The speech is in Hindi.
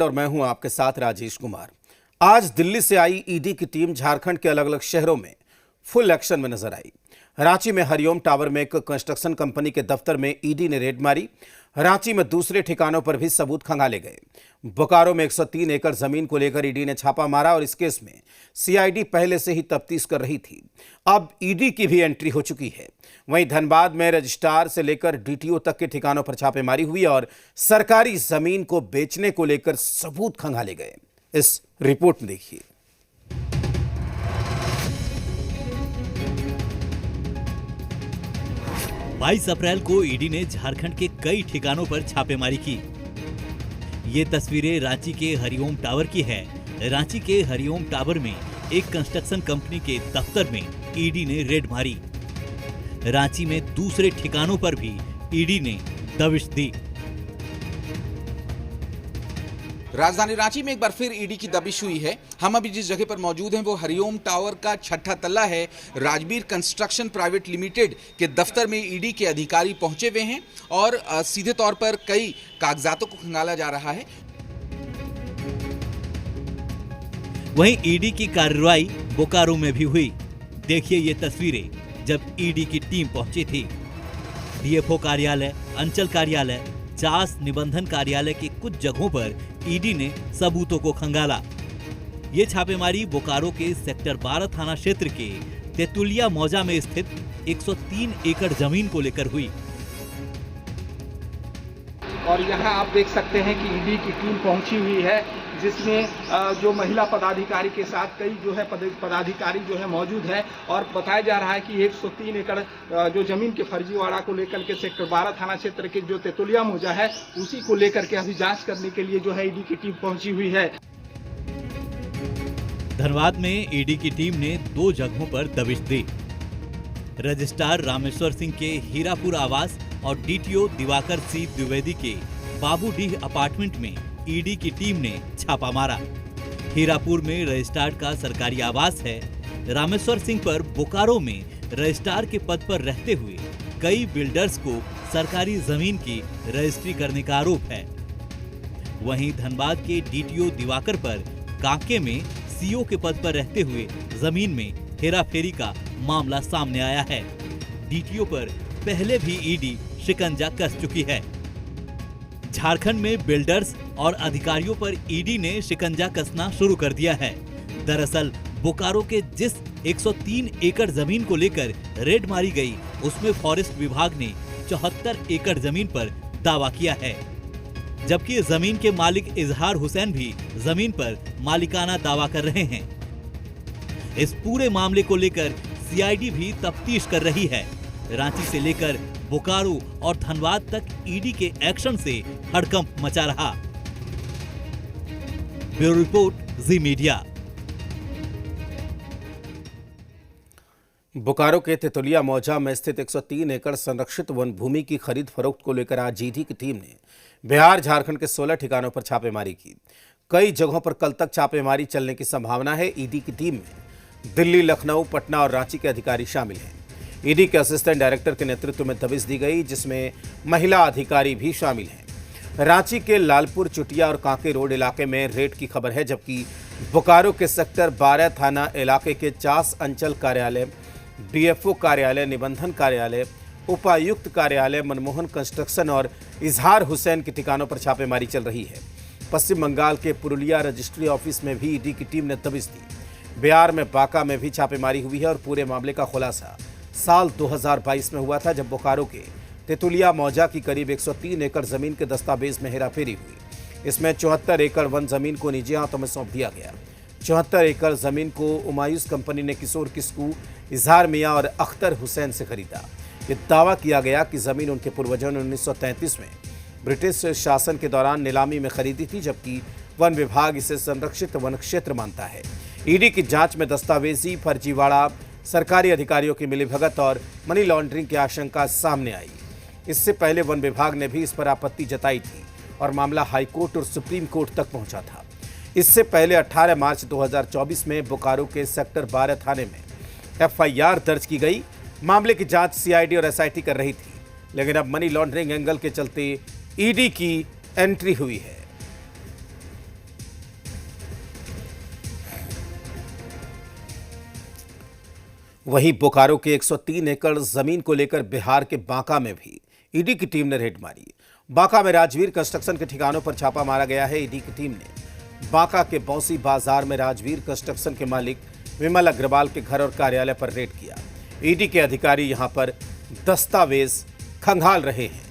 और मैं हूं आपके साथ राजेश कुमार। आज दिल्ली से आई ईडी की टीम झारखंड के अलग अलग शहरों में फुल एक्शन में नजर आई। रांची में हरिओम टावर में एक कंस्ट्रक्शन कंपनी के दफ्तर में ईडी ने रेड मारी। रांची में दूसरे ठिकानों पर भी सबूत खंगाले गए। बोकारो में 103 एकड़ जमीन को लेकर ईडी ने छापा मारा और इस केस में सीआईडी पहले से ही तफ्तीश कर रही थी। अब ईडी की भी एंट्री हो चुकी है। वहीं धनबाद में रजिस्ट्रार से लेकर डीटीओ तक के ठिकानों पर छापेमारी हुई और सरकारी जमीन को बेचने को लेकर सबूत खंगाले गए। इस रिपोर्ट में देखिए। 22 अप्रैल को ईडी ने झारखंड के कई ठिकानों पर छापेमारी की। ये तस्वीरें रांची के हरिओम टावर की है। रांची के हरिओम टावर में एक कंस्ट्रक्शन कंपनी के दफ्तर में ईडी ने रेड मारी। रांची में दूसरे ठिकानों पर भी ईडी ने दबिश दी। राजधानी रांची में एक बार फिर ईडी की दबिश हुई है। हम अभी जिस जगह पर मौजूद हैं वो हरिओम टावर का 6ठा तल्ला है। राजबीर कंस्ट्रक्शन प्राइवेट लिमिटेड के दफ्तर में ईडी के अधिकारी पहुंचे हुए हैं और सीधे तौर पर कई कागजातों को खंगाला जा रहा है। वहीं ईडी की कार्रवाई बोकारो में भी हुई। देखिए ये तस्वीरें जब ईडी की टीम पहुंची थी। डीएफओ कार्यालय, अंचल कार्यालय, चास निबंधन कार्यालय के कुछ जगहों पर ईडी ने सबूतों को खंगाला। ये छापेमारी बोकारो के सेक्टर 12 थाना क्षेत्र के तेतुलिया मौजा में स्थित 103 एकड़ जमीन को लेकर हुई। और यहाँ आप देख सकते हैं कि ईडी की टीम पहुंची हुई है, जिसमें जो महिला पदाधिकारी के साथ कई जो है पदाधिकारी जो है मौजूद है। और बताया जा रहा है कि 103 एकड़ जो जमीन के फर्जीवाड़ा को लेकर के सेक्टर 12 थाना क्षेत्र के जो तेतुलिया मौजा है उसी को लेकर के अभी जांच करने के लिए जो है ईडी की टीम पहुंची हुई है। धनबाद में ईडी की टीम ने 2 जगहों पर दबिश दी। रजिस्ट्रार रामेश्वर सिंह के हीरापुर आवास और डीटीओ दिवाकर सी द्विवेदी के बाबूडीह अपार्टमेंट में ईडी की टीम ने छापा मारा। हीरापुर में रजिस्ट्रार का सरकारी आवास है। रामेश्वर सिंह पर बोकारो में रजिस्ट्रार के पद पर रहते हुए कई बिल्डर्स को सरकारी जमीन की रजिस्ट्री करने का आरोप है। वहीं धनबाद के डीटीओ दिवाकर पर कांके में सीओ के पद पर रहते हुए जमीन में हेराफेरी का मामला सामने आया है। डीटीओ पर पहले भी ईडी शिकंजा कस चुकी है। झारखंड में बिल्डर्स और अधिकारियों पर ईडी ने शिकंजा कसना शुरू कर दिया है। दरअसल बोकारो के जिस 103 एकड़ जमीन को लेकर रेड मारी गई, उसमें फॉरेस्ट विभाग ने 74 एकड़ जमीन पर दावा किया है, जबकि जमीन के मालिक इजहार हुसैन भी जमीन पर मालिकाना दावा कर रहे हैं। इस पूरे मामले को लेकर सीआईडी भी तफ्तीश कर रही है। रांची से लेकर बोकारो और धनबाद तक ईडी के एक्शन से हड़कंप मचा रहा। ब्यूरो रिपोर्ट, जी मीडिया। बोकारो के तेतुलिया मौजा में स्थित 103 एकड़ संरक्षित वन भूमि की खरीद फरोख्त को लेकर आज ईडी की टीम ने बिहार झारखंड के 16 ठिकानों पर छापेमारी की। कई जगहों पर कल तक छापेमारी चलने की संभावना है। ईडी की टीम में दिल्ली, लखनऊ, पटना और रांची के अधिकारी शामिल हैं। ईडी के असिस्टेंट डायरेक्टर के नेतृत्व में दबिश दी गई, जिसमें महिला अधिकारी भी शामिल हैं। रांची के लालपुर, चुटिया और कांके रोड इलाके में रेड की खबर है, जबकि बोकारो के सेक्टर 12 थाना इलाके के चास अंचल कार्यालय, डीएफओ कार्यालय, निबंधन कार्यालय, उपायुक्त कार्यालय, मनमोहन कंस्ट्रक्शन और इजहार हुसैन के ठिकानों पर छापेमारी चल रही है। पश्चिम बंगाल के पुरुलिया रजिस्ट्री ऑफिस में भी ईडी की टीम ने दबिश दी। बिहार में बांका में भी छापेमारी हुई है और पूरे मामले का खुलासा साल 2022 में हुआ था, जब बोकारो के तेतुलिया मौजा की करीब 103 एकड़ जमीन के दस्तावेज में हेराफेरी हुई। इसमें 74 एकड़ वन जमीन को निजी हाथों में सौंप दिया गया। 74 एकड़ जमीन को उमायूस कंपनी ने किशोर किस्कू, इजहार मियां और अख्तर हुसैन से खरीदा। ये दावा किया गया कि जमीन उनके पूर्वजों ने 1933 में ब्रिटिश शासन के दौरान नीलामी में खरीदी थी, जबकि वन विभाग इसे संरक्षित वन क्षेत्र मानता है। ईडी की जांच में दस्तावेजी फर्जीवाड़ा, सरकारी अधिकारियों की मिलीभगत और मनी लॉन्ड्रिंग की आशंका सामने आई। इससे पहले वन विभाग ने भी इस पर आपत्ति जताई थी और मामला हाईकोर्ट और सुप्रीम कोर्ट तक पहुंचा था। इससे पहले 18 मार्च 2024 में बोकारो के सेक्टर 12 थाने में एफआईआर दर्ज की गई। मामले की जांच सीआईडी और एसआईटी कर रही थी, लेकिन अब मनी लॉन्ड्रिंग एंगल के चलते ईडी की एंट्री हुई है। वहीं बोकारो के 103 एकड़ जमीन को लेकर बिहार के बांका में भी ईडी की टीम ने रेड मारी। बांका में राजवीर कंस्ट्रक्शन के ठिकानों पर छापा मारा गया है। ईडी की टीम ने बांका के बौसी बाजार में राजवीर कंस्ट्रक्शन के मालिक विमल अग्रवाल के घर और कार्यालय पर रेड किया। ईडी के अधिकारी यहां पर दस्तावेज खंगाल रहे हैं।